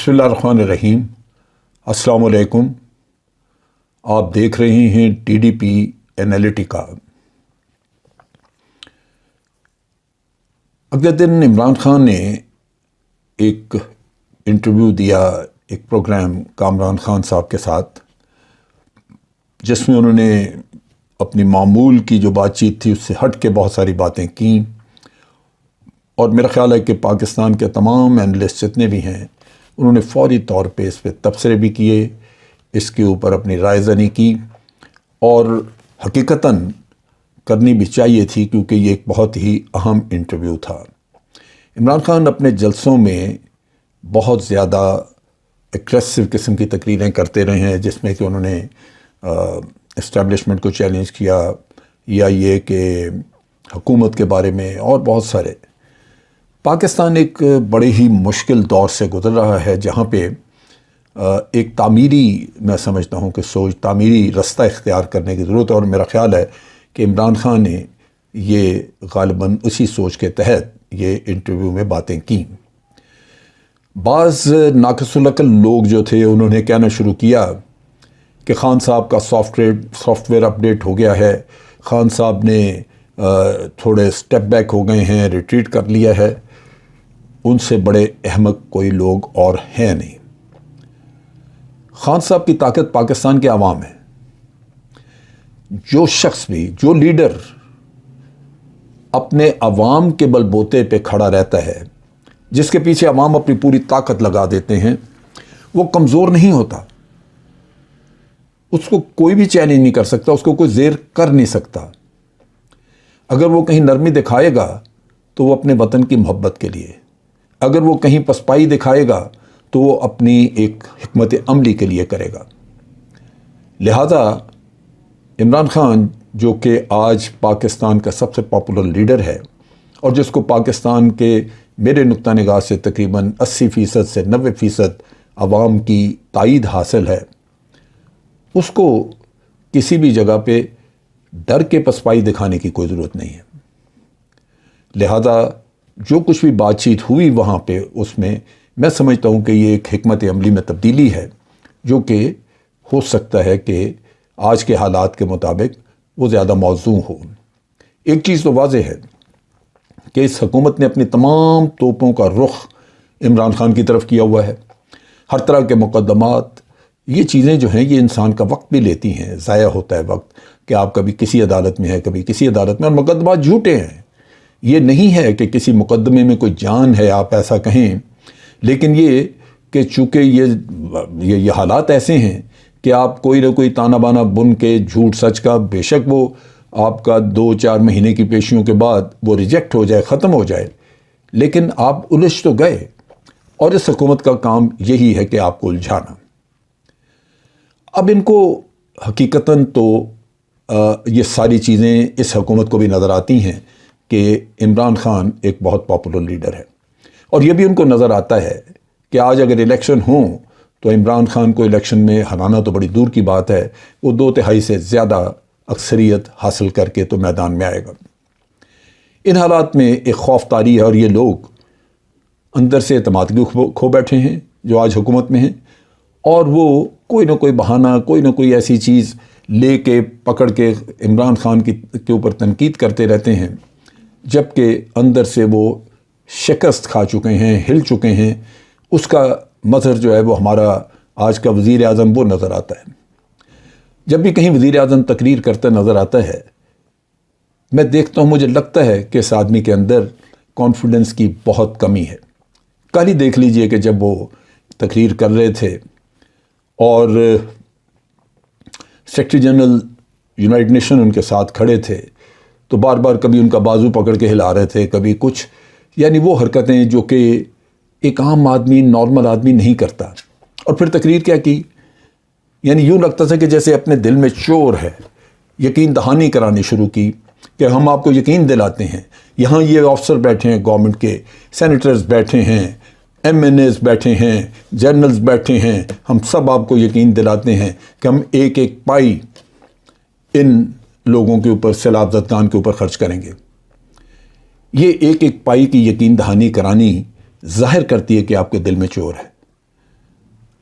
بسم اللہ الرحمن الرحیم۔ السلام علیکم۔ آپ دیکھ رہے ہیں ٹی ڈی پی انالیٹیکا۔ اگلے دن عمران خان نے ایک انٹرویو دیا ایک پروگرام کامران خان صاحب کے ساتھ، جس میں انہوں نے اپنی معمول کی جو بات چیت تھی اس سے ہٹ کے بہت ساری باتیں کیں، اور میرا خیال ہے کہ پاکستان کے تمام اینالسٹ جتنے بھی ہیں انہوں نے فوری طور پہ اس پہ تبصرے بھی کیے، اس کے اوپر اپنی رائے زنی کی، اور حقیقتاً کرنی بھی چاہیے تھی کیونکہ یہ ایک بہت ہی اہم انٹرویو تھا۔ عمران خان اپنے جلسوں میں بہت زیادہ ایگریسو قسم کی تقریریں کرتے رہے ہیں، جس میں کہ انہوں نے اسٹیبلشمنٹ کو چیلنج کیا، یا یہ کہ حکومت کے بارے میں، اور بہت سارے۔ پاکستان ایک بڑے ہی مشکل دور سے گزر رہا ہے، جہاں پہ ایک تعمیری، میں سمجھتا ہوں کہ تعمیری رستہ اختیار کرنے کی ضرورت ہے، اور میرا خیال ہے کہ عمران خان نے یہ غالباً اسی سوچ کے تحت یہ انٹرویو میں باتیں کیں۔ بعض ناقص العقل لوگ جو تھے انہوں نے کہنا شروع کیا کہ خان صاحب کا سافٹ ویئر اپڈیٹ ہو گیا ہے، خان صاحب نے تھوڑے سٹیپ بیک ہو گئے ہیں، ریٹریٹ کر لیا ہے، ان سے بڑے احمق کوئی لوگ اور ہیں نہیں۔ خان صاحب کی طاقت پاکستان کے عوام ہے۔ جو شخص بھی، جو لیڈر اپنے عوام کے بل بوتے پہ کھڑا رہتا ہے، جس کے پیچھے عوام اپنی پوری طاقت لگا دیتے ہیں، وہ کمزور نہیں ہوتا۔ اس کو کوئی بھی چیلنج نہیں کر سکتا، اس کو کوئی زیر کر نہیں سکتا۔ اگر وہ کہیں نرمی دکھائے گا تو وہ اپنے وطن کی محبت کے لیے، اگر وہ کہیں پسپائی دکھائے گا تو وہ اپنی ایک حکمت عملی کے لیے کرے گا۔ لہذا عمران خان، جو کہ آج پاکستان کا سب سے پاپولر لیڈر ہے، اور جس کو پاکستان کے میرے نقطہ نگاہ سے تقریباً 80% سے 90% عوام کی تائید حاصل ہے، اس کو کسی بھی جگہ پہ ڈر کے پسپائی دکھانے کی کوئی ضرورت نہیں ہے۔ لہذا جو کچھ بھی بات چیت ہوئی وہاں پہ، اس میں میں سمجھتا ہوں کہ یہ ایک حکمت عملی میں تبدیلی ہے، جو کہ ہو سکتا ہے کہ آج کے حالات کے مطابق وہ زیادہ موزوں ہو۔ ایک چیز تو واضح ہے کہ اس حکومت نے اپنی تمام توپوں کا رخ عمران خان کی طرف کیا ہوا ہے۔ ہر طرح کے مقدمات، یہ چیزیں جو ہیں یہ انسان کا وقت بھی لیتی ہیں، ضائع ہوتا ہے وقت، کہ آپ کبھی کسی عدالت میں ہیں، کبھی کسی عدالت میں، اور مقدمات جھوٹے ہیں۔ یہ نہیں ہے کہ کسی مقدمے میں کوئی جان ہے، آپ ایسا کہیں، لیکن یہ کہ چونکہ یہ حالات ایسے ہیں کہ آپ کوئی نہ کوئی تانا بانا بن کے جھوٹ سچ کا، بے شک وہ آپ کا 2-4 مہینے کی پیشیوں کے بعد وہ ریجیکٹ ہو جائے، ختم ہو جائے، لیکن آپ الجھ تو گئے، اور اس حکومت کا کام یہی ہے کہ آپ کو الجھانا۔ اب ان کو حقیقتاً تو یہ ساری چیزیں اس حکومت کو بھی نظر آتی ہیں کہ عمران خان ایک بہت پاپولر لیڈر ہے، اور یہ بھی ان کو نظر آتا ہے کہ آج اگر الیکشن ہوں تو عمران خان کو الیکشن میں ہرانا تو بڑی دور کی بات ہے، وہ 2/3 سے زیادہ اکثریت حاصل کر کے تو میدان میں آئے گا۔ ان حالات میں ایک خوف طاری ہے، اور یہ لوگ اندر سے اعتماد کھو بیٹھے ہیں جو آج حکومت میں ہیں، اور وہ کوئی نہ کوئی بہانہ، کوئی نہ کوئی ایسی چیز لے کے پکڑ کے عمران خان کے اوپر تنقید کرتے رہتے ہیں، جبکہ اندر سے وہ شکست کھا چکے ہیں، ہل چکے ہیں۔ اس کا مظہر جو ہے وہ ہمارا آج کا وزیر اعظم وہ نظر آتا ہے۔ جب بھی کہیں وزیر اعظم تقریر کرتا نظر آتا ہے، میں دیکھتا ہوں، مجھے لگتا ہے کہ اس آدمی کے اندر کانفیڈنس کی بہت کمی ہے۔ کل ہی دیکھ لیجئے کہ جب وہ تقریر کر رہے تھے اور سیکرٹری جنرل یونائٹڈ نیشن ان کے ساتھ کھڑے تھے، تو بار بار کبھی ان کا بازو پکڑ کے ہلا رہے تھے، کبھی کچھ، یعنی وہ حرکتیں جو کہ ایک عام آدمی، نارمل آدمی نہیں کرتا۔ اور پھر تقریر کیا کی، یعنی یوں لگتا تھا کہ جیسے اپنے دل میں چور ہے، یقین دہانی کرانی شروع کی کہ ہم آپ کو یقین دلاتے ہیں، یہاں یہ افسر بیٹھے ہیں گورنمنٹ کے، سینیٹرز بیٹھے ہیں، MNAs بیٹھے ہیں، جنرلز بیٹھے ہیں، ہم سب آپ کو یقین دلاتے ہیں کہ ہم ایک ایک پائی ان لوگوں کے اوپر، سیلاب زدگان کے اوپر خرچ کریں گے۔ یہ ایک ایک پائی کی یقین دہانی کرانی ظاہر کرتی ہے کہ آپ کے دل میں چور ہے۔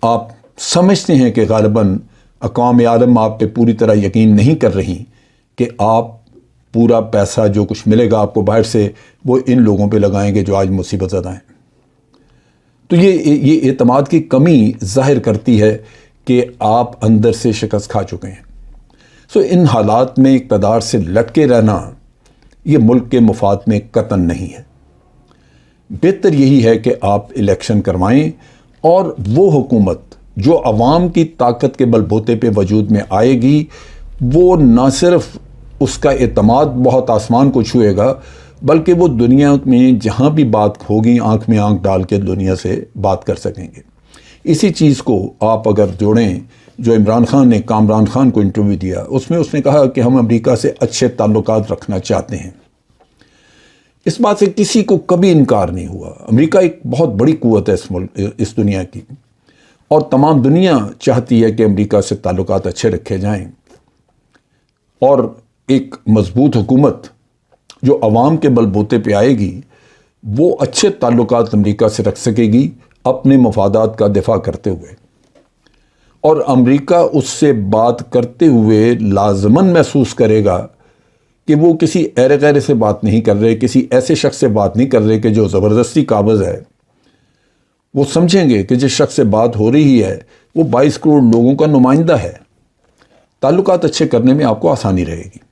آپ سمجھتے ہیں کہ غالباً اقوام عالم آپ پہ پوری طرح یقین نہیں کر رہی کہ آپ پورا پیسہ جو کچھ ملے گا آپ کو باہر سے وہ ان لوگوں پہ لگائیں گے جو آج مصیبت زدہ ہیں. تو یہ اعتماد کی کمی ظاہر کرتی ہے کہ آپ اندر سے شکست کھا چکے ہیں. ان حالات میں اقتدار سے لٹکے رہنا یہ ملک کے مفاد میں قطعاً نہیں ہے. بہتر یہی ہے کہ آپ الیکشن کروائیں اور وہ حکومت جو عوام کی طاقت کے بل بوتے پہ وجود میں آئے گی وہ نہ صرف اس کا اعتماد بہت آسمان کو چھوئے گا بلکہ وہ دنیا میں جہاں بھی بات ہوگی آنکھ میں آنکھ ڈال کے دنیا سے بات کر سکیں گے. اسی چیز کو آپ اگر جوڑیں جو عمران خان نے کامران خان کو انٹرویو دیا اس میں اس نے کہا کہ ہم امریکہ سے اچھے تعلقات رکھنا چاہتے ہیں. اس بات سے کسی کو کبھی انکار نہیں ہوا. امریکہ ایک بہت بڑی قوت ہے اس دنیا کی اور تمام دنیا چاہتی ہے کہ امریکہ سے تعلقات اچھے رکھے جائیں اور ایک مضبوط حکومت جو عوام کے بل بوتے پہ آئے گی وہ اچھے تعلقات امریکہ سے رکھ سکے گی اپنے مفادات کا دفاع کرتے ہوئے. اور امریکہ اس سے بات کرتے ہوئے لازماً محسوس کرے گا کہ وہ کسی ایرے غیرے سے بات نہیں کر رہے، کسی ایسے شخص سے بات نہیں کر رہے کہ جو زبردستی قابض ہے. وہ سمجھیں گے کہ جس شخص سے بات ہو رہی ہے وہ 22 کروڑ لوگوں کا نمائندہ ہے. تعلقات اچھے کرنے میں آپ کو آسانی رہے گی.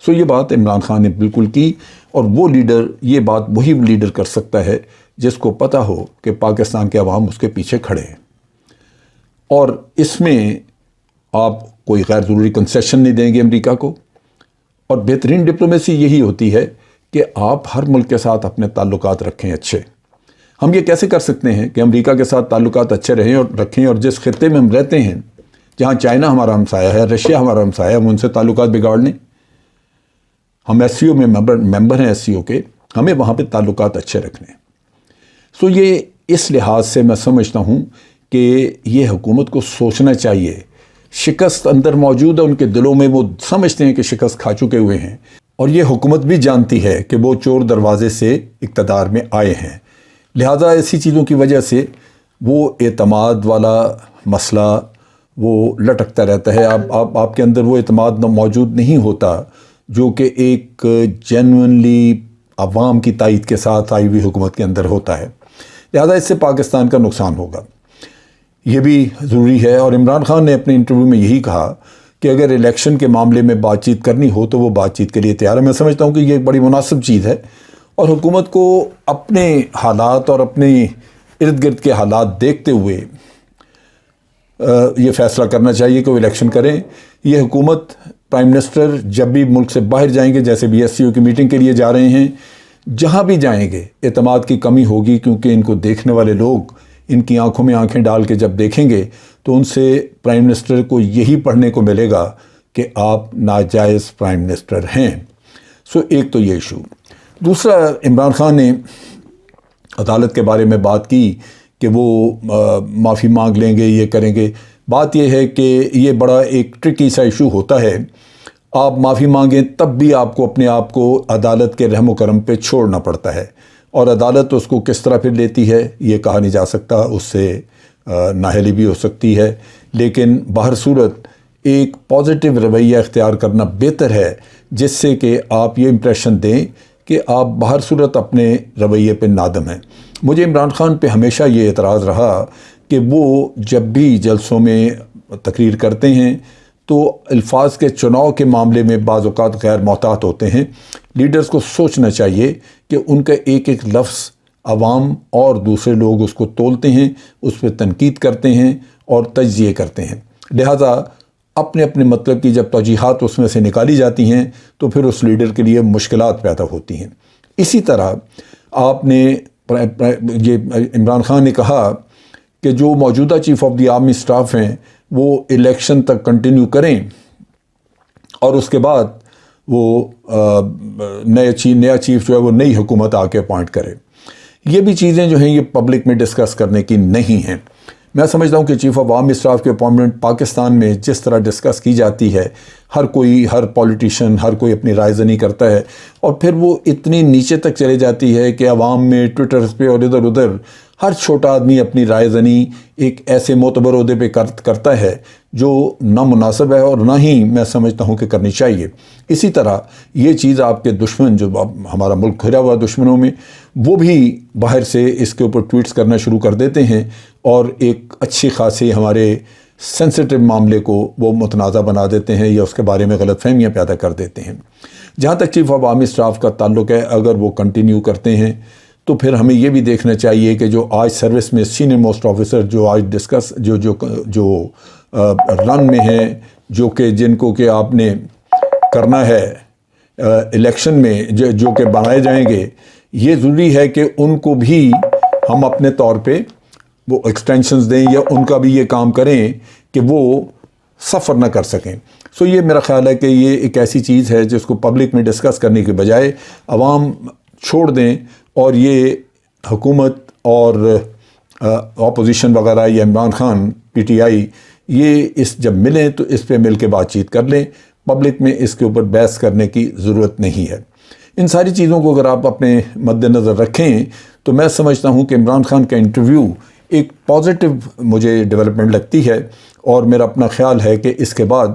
یہ بات عمران خان نے بالکل کی اور وہ لیڈر یہ بات وہی لیڈر کر سکتا ہے جس کو پتہ ہو کہ پاکستان کے عوام اس کے پیچھے کھڑے ہیں اور اس میں آپ کوئی غیر ضروری کنسیشن نہیں دیں گے امریکہ کو. اور بہترین ڈپلومیسی یہی ہوتی ہے کہ آپ ہر ملک کے ساتھ اپنے تعلقات رکھیں اچھے. ہم یہ کیسے کر سکتے ہیں کہ امریکہ کے ساتھ تعلقات اچھے رہیں اور رکھیں اور جس خطے میں ہم رہتے ہیں جہاں چائنا ہمارا ہمسایہ ہے، رشیا ہمارا ہمسایہ ہے، ہم ان سے تعلقات بگاڑ لیں. ہم ایس سی او میں ممبر ہیں ایس سی او کے، ہمیں وہاں پہ تعلقات اچھے رکھنے ہیں. یہ اس لحاظ سے میں سمجھتا ہوں کہ یہ حکومت کو سوچنا چاہیے. شکست اندر موجود ہے ان کے دلوں میں، وہ سمجھتے ہیں کہ شکست کھا چکے ہوئے ہیں اور یہ حکومت بھی جانتی ہے کہ وہ چور دروازے سے اقتدار میں آئے ہیں. لہٰذا ایسی چیزوں کی وجہ سے وہ اعتماد والا مسئلہ وہ لٹکتا رہتا ہے. آپ کے اندر وہ اعتماد موجود نہیں ہوتا جو کہ ایک جینوئنلی عوام کی تائید کے ساتھ آئی ہوئی حکومت کے اندر ہوتا ہے. لہذا اس سے پاکستان کا نقصان ہوگا، یہ بھی ضروری ہے. اور عمران خان نے اپنے انٹرویو میں یہی کہا کہ اگر الیکشن کے معاملے میں بات چیت کرنی ہو تو وہ بات چیت کے لیے تیار ہے. میں سمجھتا ہوں کہ یہ ایک بڑی مناسب چیز ہے اور حکومت کو اپنے حالات اور اپنے ارد گرد کے حالات دیکھتے ہوئے یہ فیصلہ کرنا چاہیے کہ وہ الیکشن کریں. یہ حکومت پرائم منسٹر جب بھی ملک سے باہر جائیں گے، جیسے بی ایس سی او کی میٹنگ کے لیے جا رہے ہیں، جہاں بھی جائیں گے اعتماد کی کمی ہوگی کیونکہ ان کو دیکھنے والے لوگ ان کی آنکھوں میں آنکھیں ڈال کے جب دیکھیں گے تو ان سے پرائم منسٹر کو یہی پڑھنے کو ملے گا کہ آپ ناجائز پرائم منسٹر ہیں. ایک تو یہ ایشو. دوسرا، عمران خان نے عدالت کے بارے میں بات کی کہ وہ معافی مانگ لیں گے، یہ کریں گے. بات یہ ہے کہ یہ بڑا ایک ٹرکی سا ایشو ہوتا ہے. آپ معافی مانگیں تب بھی آپ کو اپنے آپ کو عدالت کے رحم و کرم پہ چھوڑنا پڑتا ہے اور عدالت اس کو کس طرح پھر لیتی ہے یہ کہا نہیں جا سکتا. اس سے نااہلی بھی ہو سکتی ہے، لیکن باہر صورت ایک پازیٹیو رویہ اختیار کرنا بہتر ہے جس سے کہ آپ یہ امپریشن دیں کہ آپ باہر صورت اپنے رویے پہ نادم ہیں. مجھے عمران خان پہ ہمیشہ یہ اعتراض رہا کہ وہ جب بھی جلسوں میں تقریر کرتے ہیں تو الفاظ کے چناؤ کے معاملے میں بعض اوقات غیر محتاط ہوتے ہیں. لیڈرز کو سوچنا چاہیے کہ ان کا ایک ایک لفظ عوام اور دوسرے لوگ اس کو تولتے ہیں، اس پہ تنقید کرتے ہیں اور تجزیے کرتے ہیں. لہذا اپنے اپنے مطلب کی جب توجیحات اس میں سے نکالی جاتی ہیں تو پھر اس لیڈر کے لیے مشکلات پیدا ہوتی ہیں. اسی طرح آپ نے یہ عمران خان نے کہا کہ جو موجودہ chief of the army staff ہیں وہ الیکشن تک کنٹینیو کریں اور اس کے بعد وہ نیا چیف جو ہے وہ نئی حکومت آ کے اپوائنٹ کرے. یہ بھی چیزیں جو ہیں یہ پبلک میں ڈسکس کرنے کی نہیں ہیں. میں سمجھتا ہوں کہ چیف آف آرمی سٹاف کے اپوائنٹمنٹ پاکستان میں جس طرح ڈسکس کی جاتی ہے، ہر پولیٹیشین ہر کوئی اپنی رائے زنی کرتا ہے اور پھر وہ اتنی نیچے تک چلے جاتی ہے کہ عوام میں ٹویٹر پہ اور ادھر ادھر ہر چھوٹا آدمی اپنی رائے زنی ایک ایسے معتبر عہدے پہ کرتا ہے جو نہ مناسب ہے اور نہ ہی میں سمجھتا ہوں کہ کرنی چاہیے۔ اسی طرح یہ چیز آپ کے دشمن جو ہمارا ملک گھرا ہوا دشمنوں میں، وہ بھی باہر سے اس کے اوپر ٹویٹس کرنا شروع کر دیتے ہیں اور ایک اچھی خاصی ہمارے سینسٹیو معاملے کو وہ متنازع بنا دیتے ہیں یا اس کے بارے میں غلط فہمیاں پیدا کر دیتے ہیں۔ جہاں تک چیف آف آرمی اسٹاف کا تعلق ہے، اگر وہ کنٹینیو کرتے ہیں تو پھر ہمیں یہ بھی دیکھنا چاہیے کہ جو آج سروس میں سینئر موسٹ آفیسر جو آج جو رن میں ہیں، جن کو کہ آپ نے کرنا ہے الیکشن میں، جو کہ بنائے جائیں گے، یہ ضروری ہے کہ ان کو بھی ہم اپنے طور پہ وہ ایکسٹینشنز دیں یا ان کا بھی یہ کام کریں کہ وہ سفر نہ کر سکیں۔ سو یہ میرا خیال ہے کہ یہ ایک ایسی چیز ہے جس کو پبلک میں ڈسکس کرنے کے بجائے عوام چھوڑ دیں، اور یہ حکومت اور اپوزیشن وغیرہ یا Imran Khan P T I یہ جب ملیں تو اس پہ مل کے بات چیت کر لیں۔ پبلک میں اس کے اوپر بحث کرنے کی ضرورت نہیں ہے۔ ان ساری چیزوں کو اگر آپ اپنے مد نظر رکھیں تو میں سمجھتا ہوں کہ عمران خان کا انٹرویو ایک پازیٹیو مجھے ڈیولپمنٹ لگتی ہے، اور میرا اپنا خیال ہے کہ اس کے بعد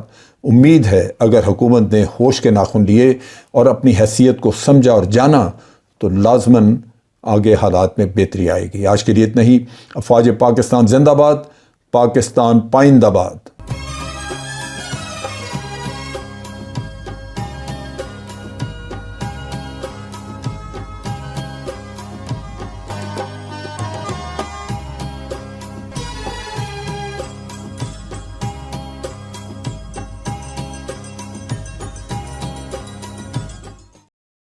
امید ہے اگر حکومت نے ہوش کے ناخن لیے اور اپنی حیثیت کو سمجھا اور جانا تو لازماً آگے حالات میں بہتری آئے گی۔ آج کے لیے اتنا ہی۔ افواج پاکستان زندہ باد، پاکستان پائندہ باد۔